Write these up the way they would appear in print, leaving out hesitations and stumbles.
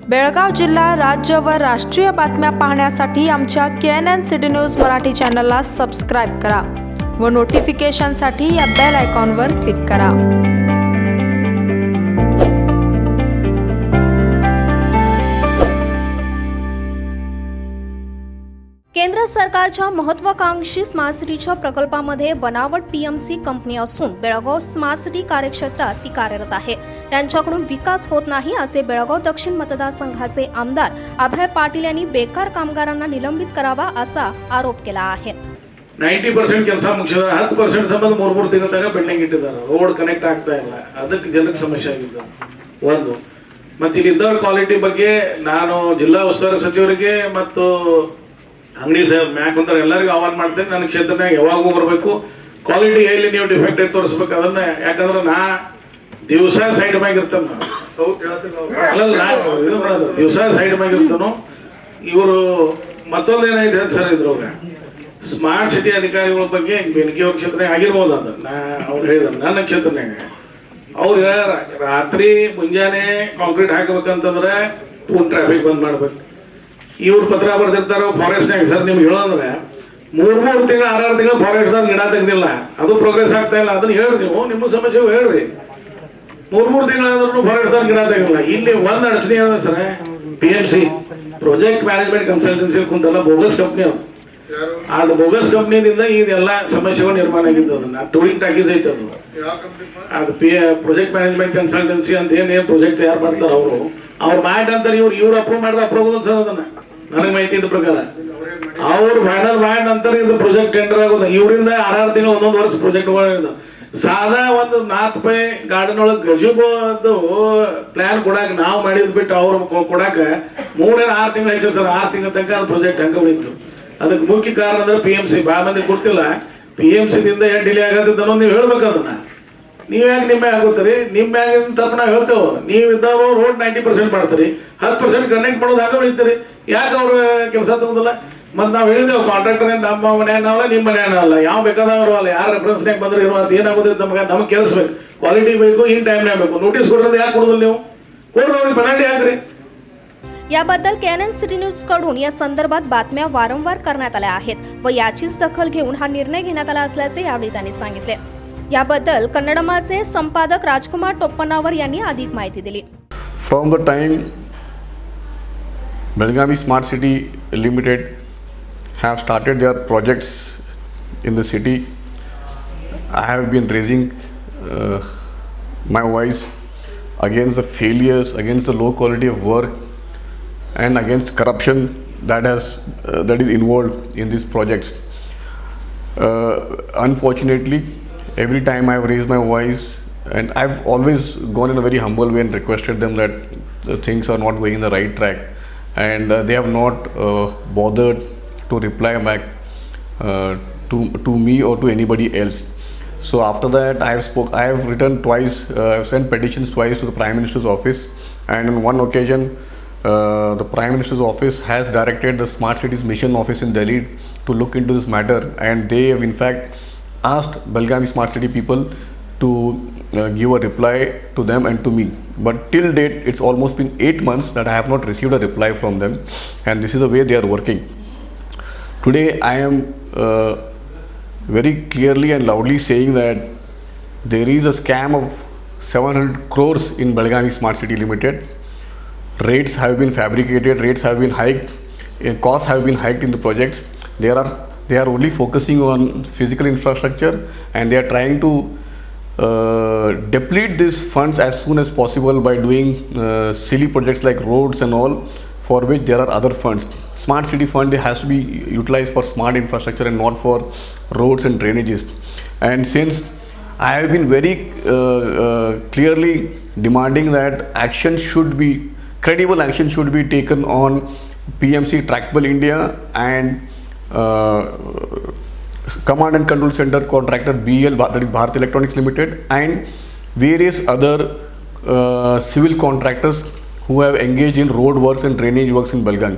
बेळगाव जिल्हा, राज्य व राष्ट्रीय बातम्या पाहण्यासाठी आमच्या KNN सिटी न्यूज मराठी चॅनलला सबस्क्राईब करा व नोटिफिकेशनसाठी या बेल आयकॉनवर क्लिक करा. केंद्र सरकारच्या महत्त्वाकांक्षी स्मार्ट सिटीच्या प्रकल्पामध्ये बनावट PMC कंपनी असून बेळगाव स्मार्ट सिटी कार्यक्षेत्रात ती कार्यरत आहे. त्यांच्याकडून विकास होत नाही असे बेळगाव दक्षिण मतदारसंघाचे आमदार अभय पाटील यांनी बेकार कामगारांना निलंबित करावा असा आरोप केला आहे. 90% ಕೆಲಸ ಮುಗಿಸಿದ 10% ಸಂಬಂಧ 3 ತಿಂಗಳ ಪೆಂಡಿಂಗ್ ಇಟ್ಟಿದ್ದಾರೆ. ರೋಡ್ ಕನೆಕ್ಟ್ ಆಗ್ತಾ ಇಲ್ಲ, ಅದಕ್ಕೆ ಜನಕ್ಕೆ ಸಮಸ್ಯೆ ಆಗಿದೆ. ಒಂದು ಮತ್ತೆ ಇಲ್ಲಿ ಇದ್ದವ್ರ ಕ್ವಾಲಿಟಿ ಬಗ್ಗೆ ನಾನು ಜಿಲ್ಲಾ ಉಸ್ತುವಾರಿ ಸಚಿವರಿಗೆ ಮತ್ತು ಅಂಗಡಿ ಸಾಹೇಬ್ ಮ್ಯಾಕ್ ಅಂತ ಎಲ್ಲರಿಗೂ ಆಹ್ವಾನ ಮಾಡ್ತೇನೆ. ನನ್ನ ಕ್ಷೇತ್ರನಾಗ ಯಾವಾಗೂ ಬರಬೇಕು, ಕ್ವಾಲಿಟಿ ಎಲ್ಲಿ ನೀವು ಡಿಫೆಕ್ಟ್ ಐತೆ ತೋರಿಸ್ಬೇಕು. ಅದನ್ನ ಯಾಕಂದ್ರೆ ನಾ ದಿವಸ ಸೈಡ್ ಮ್ಯಾಗ ಇರ್ತೇನೆ. ದಿವಸ ಸೈಡ್ ಮ್ಯಾಗ ಇರ್ತಾನು. ಇವರು ಮತ್ತೊಂದು ಏನಾಯ್ತು ಸರ್, ಇದ್ರೊಳಗೆ ಸ್ಮಾರ್ಟ್ ಸಿಟಿ ಅಧಿಕಾರಿಗಳ ಬಗ್ಗೆ ಬೆನಕಿಯವ್ರ ಕ್ಷೇತ್ರ ಆಗಿರ್ಬೋದು. ಅದು ಅವ್ರು ಹೇಳಿದ್ರು ನನ್ನ ಕ್ಷೇತ್ರನಾಗ ಅವ್ರು ರಾತ್ರಿ ಮುಂಜಾನೆ ಕಾಂಕ್ರೀಟ್ ಹಾಕಬೇಕಂತಂದ್ರೆ ಫುಲ್ ಟ್ರಾಫಿಕ್ ಬಂದ್ ಮಾಡ್ಬೇಕು. ಇವ್ರು ಪತ್ರ ಬರ್ದಿರ್ತಾರ ಫಾರೆಸ್ಟ್ನಾಗ, ಸರ್ ನಿಮ್ಗೆ ಹೇಳೋದ್ರೆ 3 ತಿಂಗಳು 6 ತಿಂಗಳು ಫಾರೆಸ್ಟ್ದಾಗ ಗಿಡ ತೆಗ್ದಿಲ್ಲ, ಅದು ಪ್ರೋಗ್ರೆಸ್ ಆಗ್ತಾ ಇಲ್ಲ. ಅದನ್ನ ಹೇಳ್ರಿ, ನೀವು ನಿಮ್ಮ ಸಮಸ್ಯೆ ಹೇಳ್ರಿ. 3 ತಿಂಗಳಾದ್ರೂ ಫಾರೆಸ್ಟ್ದಾಗ ಗಿಡ ತೆಗಿಲ್ಲ. ಇಲ್ಲಿ ಒಂದ್ ಅಡಚಣೆ ಅದ sir, PMC project management consultancy ಕುಂತಲ್ಲ, ಬೋಗಸ್ ಕಂಪ್ನಿ. ಅದು ಬೋಗಸ್ ಕಂಪ್ನಿಯಿಂದ ಇದೆಲ್ಲ ಸಮಸ್ಯೆಗಳು ನಿರ್ಮಾಣ ಆಗಿದ್ದು. ಅದನ್ನ ಟೂರಿಂಗ್ ಟಾಕೀಸ್ ಐತೆ ಅದು ಪ್ರಾಜೆಕ್ಟ್ ಮ್ಯಾನೇಜ್ಮೆಂಟ್ ಕನ್ಸಲ್ಟೆನ್ಸಿ ಅಂತ ಏನ್ ಪ್ರಾಜೆಕ್ಟ್ ತಯಾರು ಮಾಡ್ತಾರೆ ಅವ್ರು ಮಾಡಿ ಅಂತಾರೆ. ಇವ್ರು ಅಪ್ರೂವ್ ಮಾಡಿದ್ರೆ ಅಪ್ರೂವ್ ಸರ್, ಅದನ್ನ ನನಗೆ ಮಾಹಿತಿ ಇದ್ದ ಪ್ರಕಾರ ಅವ್ರು ಫೈನಲ್ ಮಾಡಿ ನಂತರ ಇದು ಪ್ರಾಜೆಕ್ಟ್ ಟೆಂಡರ್ ಆಗೋದು. ಇವರಿಂದ 6 ತಿಂಗಳು 1 ವರ್ಷ ಪ್ರಾಜೆಕ್ಟ್ ಸಾದಾ ಒಂದು 4 ರೂಪಾಯಿ ಗಾರ್ಡನ್ ಒಳಗೆ ಗಜುಬದು ಪ್ಲಾನ್ ಕೊಡಾಕ ನಾವು ಮಾಡಿದ್ ಬಿಟ್ಟು ಅವ್ರು ಕೊಡಾಕ 3-6 ತಿಂಗಳು ಹೆಚ್ಚು ಸರ್. 6 ತಿಂಗಳ ತನಕ ಅದು ಪ್ರಾಜೆಕ್ಟ್ ಹಂಗ ಉಳಿತು. ಅದಕ್ಕೆ ಮುಖ್ಯ ಕಾರಣ ಅಂದ್ರೆ PMC ಭಾಳ ಮಂದಿ ಕೊಡ್ತಿಲ್ಲ. PMC ದಿಂದ ಏನು ಡಿಲೇ ಆಗತ್ತನ್ನೋ ನೀವು ಹೇಳ್ಬೇಕು. ಅದನ್ನ ನೀವ್ ಯಾಕೆ ನಿಮ್ಮ ಆಗುತ್ತೀರಿ? ನಿಮ್ಮ ಮ್ಯಾಗಿನ ತಪ್ಪು ನಾವು ಹೇಳ್ತೇವೆ. ನೀವು ಇದ್ದವರು ರೋಡ್ 90% ಮಾಡ್ತೀರಿ, 10% ಕನೆಕ್ಟ್ ಮಾಡೋದು ಆಗ ಉಳಿತೀರಿ. ಯಾಕೆ ಅವ್ರ ಕೆಲಸ ತಗೋದಿಲ್ಲ? ಮತ್ತೆ ನಾವು ಹೇಳಿದೆವು ಕಾಂಟ್ರಾಕ್ಟರ್ ನಮ್ಮ ಮನೆಯಲ್ಲ ನಿಮ್ಮ ಮನೆಯಲ್ಲ, ಯಾವ ಬೇಕಾದವರು ಅಲ್ಲ, ಯಾರು ರೆಫರೆನ್ಸ್ನಾಗ ಬಂದ್ರೆ ಇರುವಂತ ಏನಾಗೋದಿಲ್ಲ. ನಮಗೆ ಕೆಲಸ ಕ್ವಾಲಿಟಿ ಬೇಕು, ಇನ್ ಟೈಮ್ನಾಗ ಬೇಕು. ನೋಟಿಸ್ ಕೊಡೋದು ಯಾಕೆ ಕೊಡೋದಿಲ್ಲ ನೀವು? ಕೊಡ್ರಿ, ಅವ್ರಿಗೆ ಪೆನಾಲ್ಟಿ ಹಾಕ್ರಿ. याबद्दल KNN सिटी न्यूज कडून या संदर्भात बातम्या वारंवार करण्यात आल्या आहेत व याचीच दखल घेऊन हा निर्णय घेण्यात आला असल्याचे यावेळी त्यांनी सांगितले. याबद्दल कन्नडमाचे संपादक राजकुमार टोप्पनावर यांनी अधिक माहिती दिली. From the time Belgavi Smart City Limited have started their projects in the city, I have been raising my voice against the failures, against the low quality of work and against corruption that is involved in these projects. Unfortunately, every time I've raised my voice, and I've always gone in a very humble way and requested them that things are not going in the right track, and they have not bothered to reply back to me or to anybody else. So after that, I have written twice, I have sent petitions twice to the Prime Minister's office, and on one occasion the Prime Minister's office has directed the Smart Cities Mission office in Delhi to look into this matter, and they have in fact asked Belgavi Smart City people to give a reply to them and to me. But till date, it's almost been 8 months that I have not received a reply from them, and this is the way they are working. Today I am very clearly and loudly saying that there is a scam of 700 crores in Belgavi Smart City Limited. Rates have been fabricated, rates have been hiked, costs have been hiked in the projects. They are only focusing on physical infrastructure, and they are trying to deplete these funds as soon as possible by doing silly projects like roads and all, for which there are other funds. Smart City Fund has to be utilized for smart infrastructure and not for roads and drainages. And since I have been very clearly demanding that credible action should be taken on PMC, Trackable India, and Command and Control Center contractor BEL, that is Bharat Electronics Limited, and various other civil contractors who have engaged in road works and drainage works in Belgaum.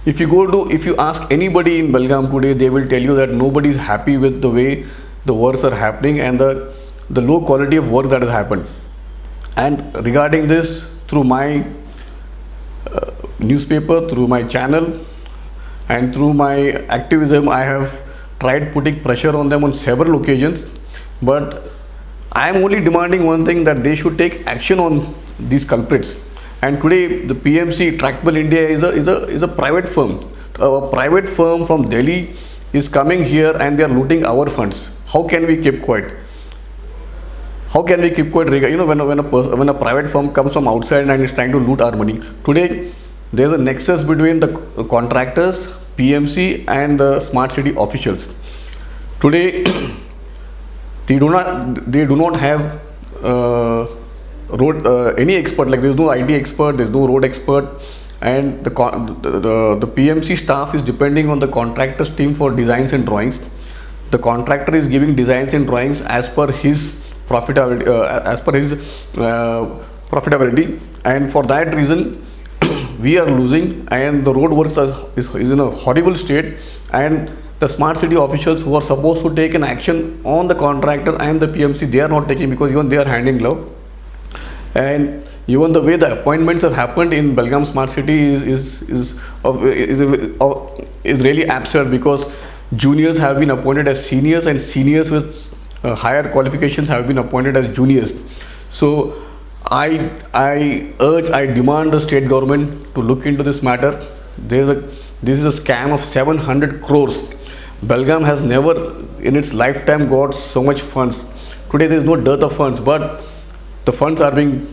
If you ask anybody in Belgaum today, they will tell you that nobody is happy with the way the works are happening and the low quality of work that has happened. And regarding this, through my newspaper, through my channel, and through my activism, I have tried putting pressure on them on several occasions. But I am only demanding one thing, that they should take action on these culprits. And today, the PMC Tractable India is a private firm. A private firm from Delhi is coming here and they are looting our funds. How can we keep quiet? How can we keep quiet? You know, when a private firm comes from outside and is trying to loot our money. Today, there is a nexus between the contractors, PMC, and the smart city officials. Today, they do not have any expert. Like, there is no IT expert, there is no road expert, and the PMC staff is depending on the contractor's team for designs and drawings. The contractor is giving designs and drawings as per his profitability, and for that reason we are losing, and the road works is in a horrible state. And the smart city officials who are supposed to take an action on the contractor and the PMC, they are not taking, because even they are hand in glove. And even the way the appointments have happened in Belgaum Smart City is really absurd, because juniors have been appointed as seniors, and seniors with higher qualifications have been appointed as juniors. So I demand the state government to look into this matter. This is a scam of 700 crores. Belgaum has never in its lifetime got so much funds. Today there is no dearth of funds, but the funds are being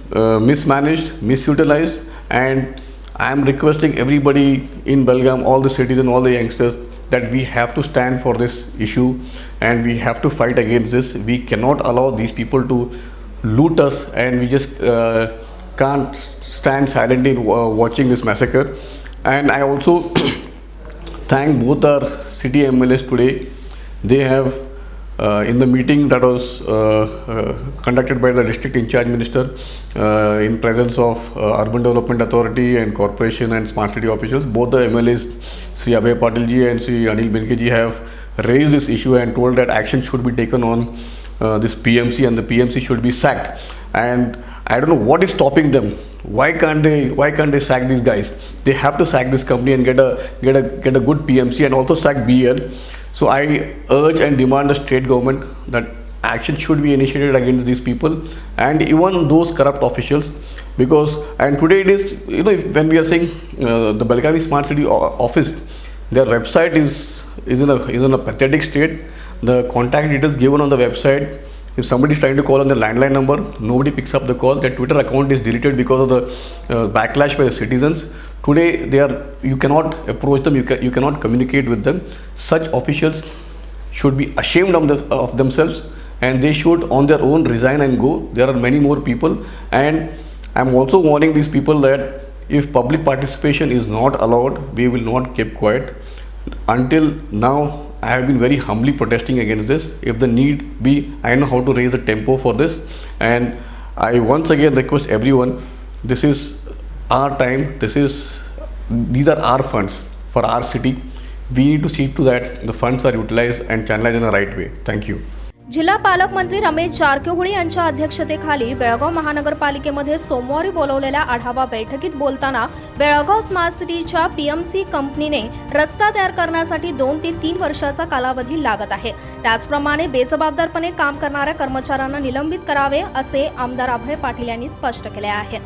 mismanaged, misutilized, and I am requesting everybody in Belgaum, all the citizens, all the youngsters, that we have to stand for this issue and we have to fight against this. We cannot allow these people to loot us, and we just can't stand silently watching this massacre. And I also thank both our city MLAs today. They have in the meeting that was conducted by the district in charge minister in presence of Urban Development Authority and Corporation and Smart City officials, both the MLAs, Sri Abhay Patil ji and Sri Anil Benke ji, have raised this issue and told that action should be taken on this PMC, and the PMC should be sacked. And I don't know what is stopping them. Why can't they sack these guys? They have to sack this company and get a good PMC, and also sack BL. So I urge and demand the state government that action should be initiated against these people and even those corrupt officials, because and today it is, you know, when we are saying the Belgavi Smart City office, their website is in a pathetic state. The contact details given on the website, if somebody is trying to call on the landline number, nobody picks up the call. Their Twitter account is deleted because of the backlash by the citizens. Today you cannot approach them, you cannot communicate with them. Such officials should be ashamed of themselves, and they should on their own resign and go. There are many more people, and I am also warning these people that if public participation is not allowed, we will not keep quiet. Until now, I have been very humbly protesting against this. If the need be, I know how to raise the tempo for this, and I once again request everyone, this is our time, these are our funds for our city. We need to see to that the funds are utilized and channelized in the right way. Thank you. जिल्हा पालकमंत्री रमेश जारकिहोळी यांच्या अध्यक्षतेखाली बेळगाव महानगरपालिकेमध्ये सोमवारी बोलवलेल्या आढावा बैठकीत बोलताना Belgaum smart सिटीच्या PMC कंपनीने रस्ता तयार करण्यासाठी 2 ते 3 वर्षाचा कालावधी लागत आहे. त्याचप्रमाणे बेजबाबदारपणे काम करणाऱ्या कर्मचाऱ्यांना निलंबित करावे असे आमदार अभय पाटील यांनी स्पष्ट केले आहे.